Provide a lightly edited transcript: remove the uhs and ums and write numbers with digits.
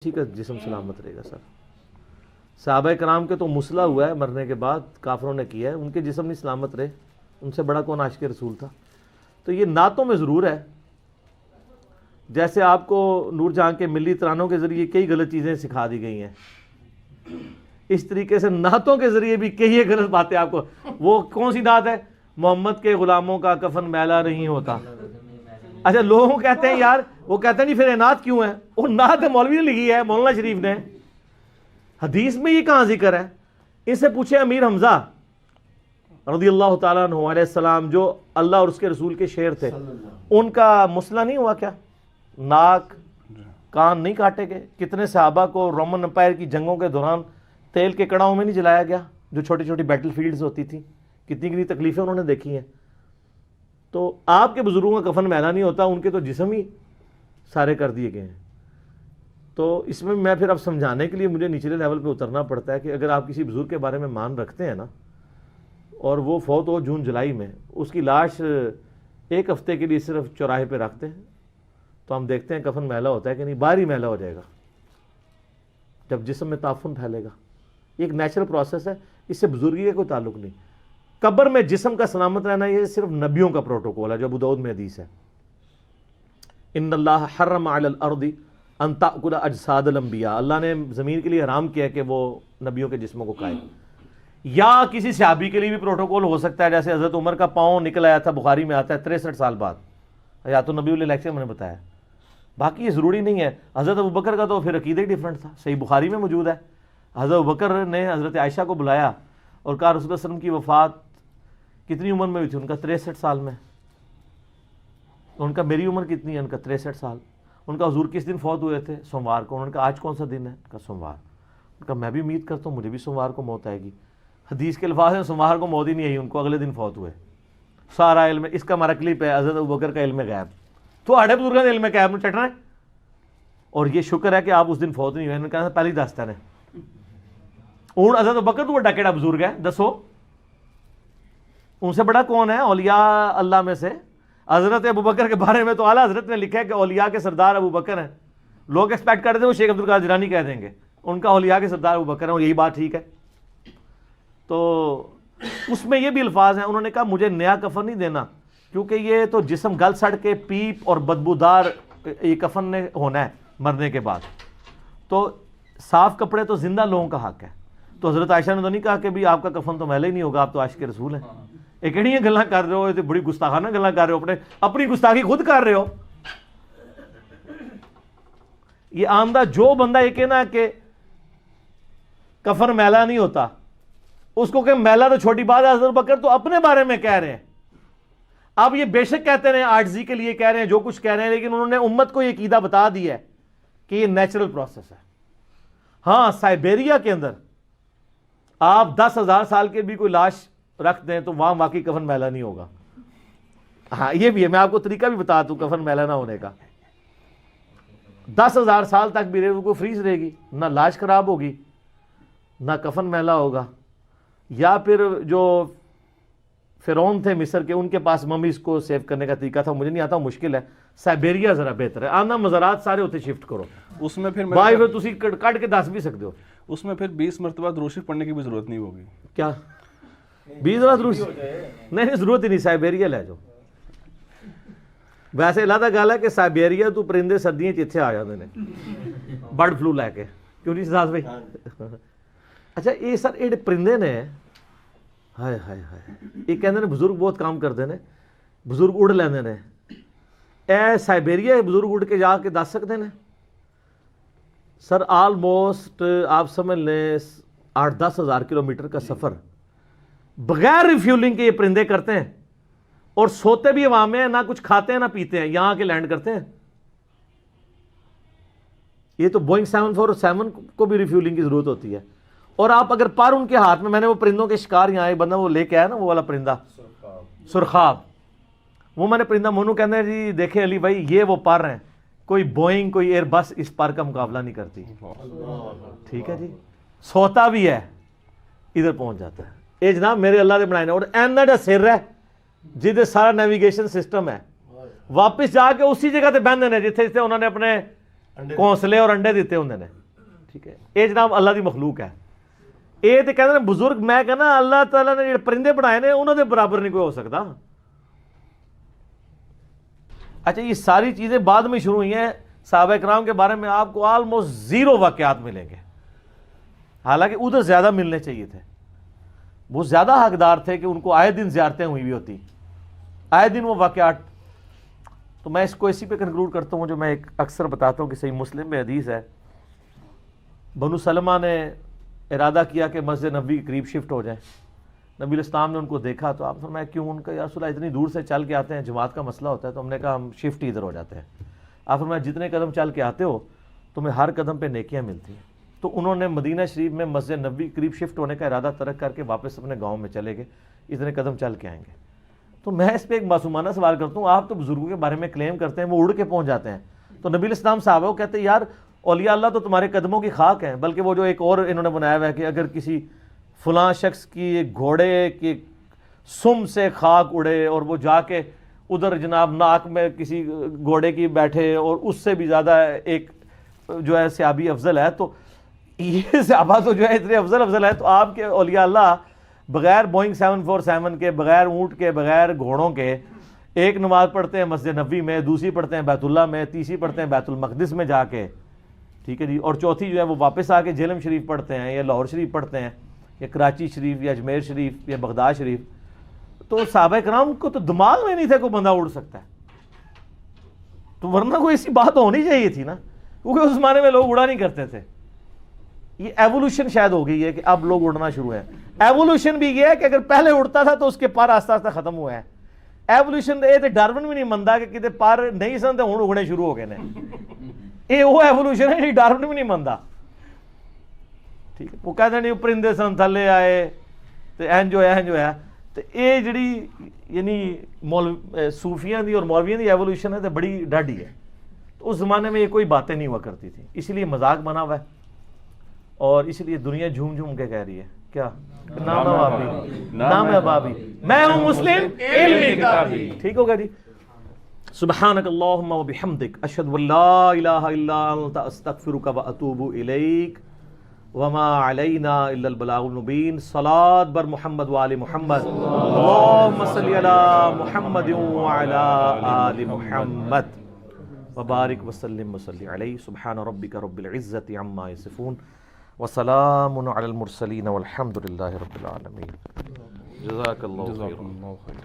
ٹھیک ہے جسم سلامت رہے گا سر. صحابہ کرام کے تو مسئلہ ہوا ہے مرنے کے بعد, کافروں نے کیا ہے, ان کے جسم نہیں سلامت رہے, ان سے بڑا کون عاشق رسول تھا. تو یہ نعتوں میں ضرور ہے, جیسے آپ کو نور جہاں کے ملی ترانوں کے ذریعے کئی غلط چیزیں سکھا دی گئی ہیں, اس طریقے سے نعتوں کے ذریعے بھی کئی غلط باتیں آپ کو. وہ کون سی نعت ہے؟ محمد کے غلاموں کا کفن میلا نہیں ہوتا. اچھا لوگوں کہتے ہیں یار, وہ کہتے ہیں نہیں پھر یہ نعت کیوں ہے؟ وہ نعت مولوی نے لکھی ہے, مولانا شریف نے. حدیث میں یہ کہاں ذکر ہے؟ ان سے پوچھے امیر حمزہ رضی اللہ تعالیٰ عنہ علیہ السلام, جو اللہ اور اس کے رسول کے شعر تھے, ان کا مسئلہ نہیں ہوا کیا؟ ناک کان نہیں کاٹے گئے؟ کتنے صحابہ کو رومن امپائر کی جنگوں کے دوران تیل کے کڑاؤں میں نہیں جلایا گیا, جو چھوٹی چھوٹی بیٹل فیلڈز ہوتی تھیں, کتنی کتنی تکلیفیں انہوں نے دیکھی ہیں. تو آپ کے بزرگوں کا کفن میلا نہیں ہوتا, ان کے تو جسم ہی سارے کر دیے گئے ہیں. تو اس میں میں پھر اب سمجھانے کے لیے مجھے نچلے لیول پہ اترنا پڑتا ہے کہ اگر آپ کسی بزرگ کے بارے میں مان رکھتے ہیں نا, اور وہ فوت ہو جون جولائی میں, اس کی لاش ایک ہفتے کے لیے صرف چوراہے پہ رکھتے ہیں, تو ہم دیکھتے ہیں کفن میلا ہوتا ہے کہ نہیں, باہر ہی میلا ہو جائے گا جب جسم میں تعفن پھیلے گا. یہ ایک نیچرل پروسیس ہے, اس سے بزرگی کا کوئی تعلق نہیں. قبر میں جسم کا سلامت رہنا یہ صرف نبیوں کا پروٹوکول ہے, جو ابو داؤد میں حدیث ہے. ان اللہ حرم علی الارض ان تأکل اجساد الانبیاء, اللہ نے زمین کے لیے حرام کیا کہ وہ نبیوں کے جسموں کو کھائے. یا کسی صحابی کے لیے بھی پروٹوکول ہو سکتا ہے, جیسے حضرت عمر کا پاؤں نکل آیا تھا, بخاری میں آتا ہے 63 سال بعد, یا تو نبی علیہ لیکچر میں نے بتایا. باقی یہ ضروری نہیں ہے. حضرت ابوبکر کا تو پھر عقیدہ ہی ڈیفرنٹ تھا, صحیح بخاری میں موجود ہے. حضرت ابوبکر نے حضرت عائشہ کو بلایا اور کہا رسول اللہ صلی اللہ علیہ وسلم کی وفات کتنی عمر میں ہوئی تھی؟ ان کا 63 سال میں. ان کا میری عمر کتنی ہے؟ ان کا 63 سال. ان کا حضور کس دن فوت ہوئے تھے؟ سوموار کو. انہوں نے کہا آج کون سا دن ہے؟ ان کا سوموار. ان کا میں بھی امید کرتا ہوں مجھے بھی سوموار کو موت آئے گی. حدیث کے الفاظ ہیں سوموار کو موت ہی نہیں آئی, ان کو اگلے دن فوت ہوئے. سارا علم اس کا ہمارا کلپ ہے, حضرت ابوبکر کا علم غیب, تو آڑے بزرگوں کا علم غیب میں چٹنا ہے. اور یہ شکر ہے کہ آپ اس دن فوت نہیں ہوئے. انہوں نے کہا پہلی دستا نے ہوں حضرت ابوبکر تو بڑا کیڑا بزرگ ہے, دسو ان سے بڑا کون ہے اولیاء اللہ میں سے؟ حضرت ابوبکر کے بارے میں تو اعلیٰ حضرت نے لکھا ہے کہ اولیاء کے سردار ابوبکر ہیں. لوگ ایکسپیکٹ کرتے تھے وہ شیخ عبدالقادر جیلانی کہہ دیں گے, ان کا اولیاء کے سردار ابوبکر ہیں, اور یہی بات ٹھیک ہے. تو اس میں یہ بھی الفاظ ہیں, انہوں نے کہا مجھے نیا کفن نہیں دینا, کیونکہ یہ تو جسم گل سڑ کے پیپ اور بدبودار یہ کفن نے ہونا ہے مرنے کے بعد, تو صاف کپڑے تو زندہ لوگوں کا حق ہے. تو حضرت عائشہ نے تو نہیں کہا کہ بھی آپ کا کفن تو میلا ہی نہیں ہوگا, آپ تو عاشق رسول ہیں. یہ کہڑی گلاں کر رہے ہو, یہ تو بڑی گستاخانہ گلاں کر رہے ہو, اپنی گستاخی خود کر رہے ہو. یہ آمدہ جو بندہ یہ کہنا کہ کفن میلا نہیں ہوتا, اس کو کہ میلا تو چھوٹی بات ہے, حضرت بکر تو اپنے بارے میں کہہ رہے ہیں. اب یہ بے شک کہتے ہیں عاجزی کے لیے کہہ رہے ہیں, جو کچھ کہہ رہے ہیں, لیکن انہوں نے امت کو یہ عقیدہ بتا دی ہے کہ یہ نیچرل پروسیس ہے. ہاں سائبیریا کے اندر آپ 10,000 سال کے بھی کوئی لاش رکھ دیں تو وہاں واقعی کفن میلا نہیں ہوگا. ہاں یہ بھی ہے, میں آپ کو طریقہ بھی بتا دوں کفن میلا نہ ہونے کا. 10,000 سال تک بھی رہے, کوئی فریز رہے گی, نہ لاش خراب ہوگی نہ کفن میلا ہوگا. یا پھر جو فرعون تھے مصر کے, ان کے پاس ممیز کو سیو کرنے کا طریقہ تھا, مجھے نہیں آتا, مشکل ہے. سائبیریا ذرا بہتر ہے. آنا مزارات سارے ہوتے شفٹ کرو, اس میں پھر بھائی پھر تسی کٹ کے 10 بھی سکتے ہو. اس میں پھر 20 مرتبہ درود شریف پڑھنے کی بھی ضرورت نہیں ہوگی. کیا 20 دفعہ درود؟ نہیں ضرورت ہی نہیں, سائبیریا لے جاؤ. ویسے اللہ گل ہے کہ سائبیریا تو پرندے سردیاں اتنے آ جاتے ہیں برڈ فلو لے کے, کیوں نہیں ساز بھائی؟ اچھا یہ سر یہ پرندے نے ہائے ہائے ہائے, یہ کہتے ہیں بزرگ بہت کام کرتے ہیں, بزرگ اڑ لیندے ہیں. اے سائبیریا بزرگ اڑ کے جا کے دس سکتے ہیں سر؟ آلموسٹ آپ سمجھ لیں 8-10 ہزار کلومیٹر کا سفر بغیر ریفیولنگ کے یہ پرندے کرتے ہیں, اور سوتے بھی ہوا میں ہیں, نہ کچھ کھاتے ہیں نہ پیتے ہیں, یہاں کے لینڈ کرتے ہیں. یہ تو بوئنگ 747 کو بھی ریفیولنگ کی ضرورت ہوتی ہے. اور آپ اگر پر ان کے ہاتھ میں نے وہ پرندوں کے شکار یہاں ایک بندہ وہ لے کے آیا نا, وہ والا پرندہ سرخاب, وہ میں نے پرندہ مونو کہتے ہیں جی دیکھیں علی بھائی یہ وہ پر ہیں, کوئی بوئنگ کوئی ایئر بس اس پر کا مقابلہ نہیں کرتی. ٹھیک ہے جی, سوتا بھی ہے ادھر پہنچ جاتا ہے. یہ جناب میرے اللہ نے بنائے, اور اینا جا سر ہے جہاں سارا نیویگیشن سسٹم ہے, واپس جا کے اسی جگہ تے بہن نے جتنے جتنے انہوں نے اپنے ਘੌਂਸਲੇ ਔਰ ਅੰਡੇ ਦਿੱਤੇ ਹੁੰਦੇ ਨੇ, ਠੀਕ ਹੈ। ਇਹ ਜਨਾਬ ਅੱਲਾ ਦੀ ਮਖਲੂਕ ਹੈ। ਇਹ ਤੇ ਕਹਿੰਦੇ ਨੇ ਬਜ਼ੁਰਗ, ਮੈਂ ਕਹਿੰਦਾ ਅੱਲਾਹ ਤਾਲਾ ਨੇ ਜਿਹੜੇ ਪਰਿੰਦੇ ਬਣਾਏ ਨੇ ਉਹਨਾਂ ਦੇ ਬਰਾਬਰ نہیں کوئی ہو سکتا۔ اچھا یہ ساری چیزیں بعد میں شروع ہوئی ہیں، صحابہ کرام کے بارے میں آپ کو آلموسٹ زیرو واقعات ملیں گے، حالانکہ ادھر زیادہ ملنے چاہیے تھے، وہ زیادہ حقدار تھے کہ ان کو آئے دن زیارتیں ہوئی بھی ہوتی، آئے دن وہ واقعات۔ تو میں اس کو اسی پہ کنکلوڈ کرتا ہوں جو میں ایک اکثر بتاتا ہوں کہ صحیح مسلم میں حدیث ہے، بنو سلمہ نے ارادہ کیا کہ مسجد نبوی کے قریب شفٹ ہو جائیں۔ نبی الاسلام نے ان کو دیکھا تو آپ فرمایا کیوں؟ ان کا یا رسول اللہ اتنی دور سے چل کے آتے ہیں، جماعت کا مسئلہ ہوتا ہے، تو ہم نے کہا ہم شفٹ ہی ادھر ہو جاتے ہیں۔ آپ فرمایا جتنے قدم چل کے آتے ہو تمہیں ہر قدم پہ نیکیاں ملتی ہیں۔ تو انہوں نے مدینہ شریف میں مسجد نبوی کے قریب شفٹ ہونے کا ارادہ ترک کر کے واپس اپنے گاؤں میں چلے گئے، اتنے قدم چل کے آئیں گے۔ تو میں اس پہ ایک معصومانہ سوال کرتا ہوں، آپ تو بزرگوں کے بارے میں کلیم کرتے ہیں وہ اڑ کے پہنچ جاتے ہیں، تو نبی الاسلام صحابہ کو کہتے ہیں یار اولیاء اللہ تو تمہارے قدموں کی خاک ہیں، بلکہ وہ جو ایک اور انہوں نے بنایا ہوا ہے کہ اگر کسی فلاں شخص کی گھوڑے کی سم سے خاک اڑے اور وہ جا کے ادھر جناب ناک میں کسی گھوڑے کی بیٹھے اور اس سے بھی زیادہ ایک جو ہے صحابی افضل ہے، تو یہ صحابہ تو جو ہے اتنے افضل ہے، تو آپ کے اولیاء اللہ بغیر بوئنگ 747 کے، بغیر اونٹ کے، بغیر گھوڑوں کے ایک نماز پڑھتے ہیں مسجد نبوی میں، دوسری پڑھتے ہیں بیت اللہ میں، تیسری پڑھتے ہیں بیت المقدس میں جا کے، ٹھیک ہے جی، اور چوتھی جو ہے وہ واپس آ کے جہلم شریف پڑھتے ہیں یا لاہور شریف پڑھتے ہیں یا کراچی شریف یا اجمیر شریف یا بغداد شریف۔ تو صحابہ کرام کو تو دماغ میں نہیں تھا کوئی بندہ اڑ سکتا ہے، تو ورنہ کوئی ایسی بات ہونی چاہیے تھی نا، کیونکہ اس زمانے میں لوگ اڑا نہیں کرتے تھے۔ یہ ایوولوشن شاید ہو گئی ہے کہ اب لوگ اڑنا شروع ہے۔ ایوولوشن بھی یہ ہے کہ اگر پہلے اڑتا تھا تو اس کے پر آہستہ آہستہ ختم ہوا ہے۔ ایوولوشن یہ تو ڈارون بھی نہیں منتا کہ کتے پر نہیں سن تو ہوں اگنے شروع ہو گئے ہیں، یہ وہ ایوولوشن ہے جی ڈارون بھی نہیں منتا، ٹھیک ہے۔ وہ کہتے ہیں پرندے سن تھلے آئے تو اینج ہویا تو یہ جڑی یعنی صوفیاں دی اور مولویاں دی ایوولوشن ہے تو بڑی ڈاڈی ہے۔ تو اس زمانے میں یہ کوئی باتیں نہیں ہوا کرتی تھی، اسی لیے مذاق بنا ہوا ہے اور اس لیے دنیا جھوم جھوم کے کہہ رہی ہے کیا نام ہے بابی، نام ہے بابی، میں ہوں مسلم علمی کتابی، ٹھیک ہوگا جی۔ سبحانک اللہم و بحمدک اشہد ان لا الہ الا انت استغفرک و اتوب الیک وما علینا الا البلاغ المبین۔ صلاۃ بر محمد و آل محمد، اللہم صلی علی محمد و علی آل محمد وبارک وسلم وصلی علیہ۔ سبحان ربک رب العزت عما یصفون وسلام علی المرسلین والحمد للہ رب العالمین۔ جزاک اللہ خیر۔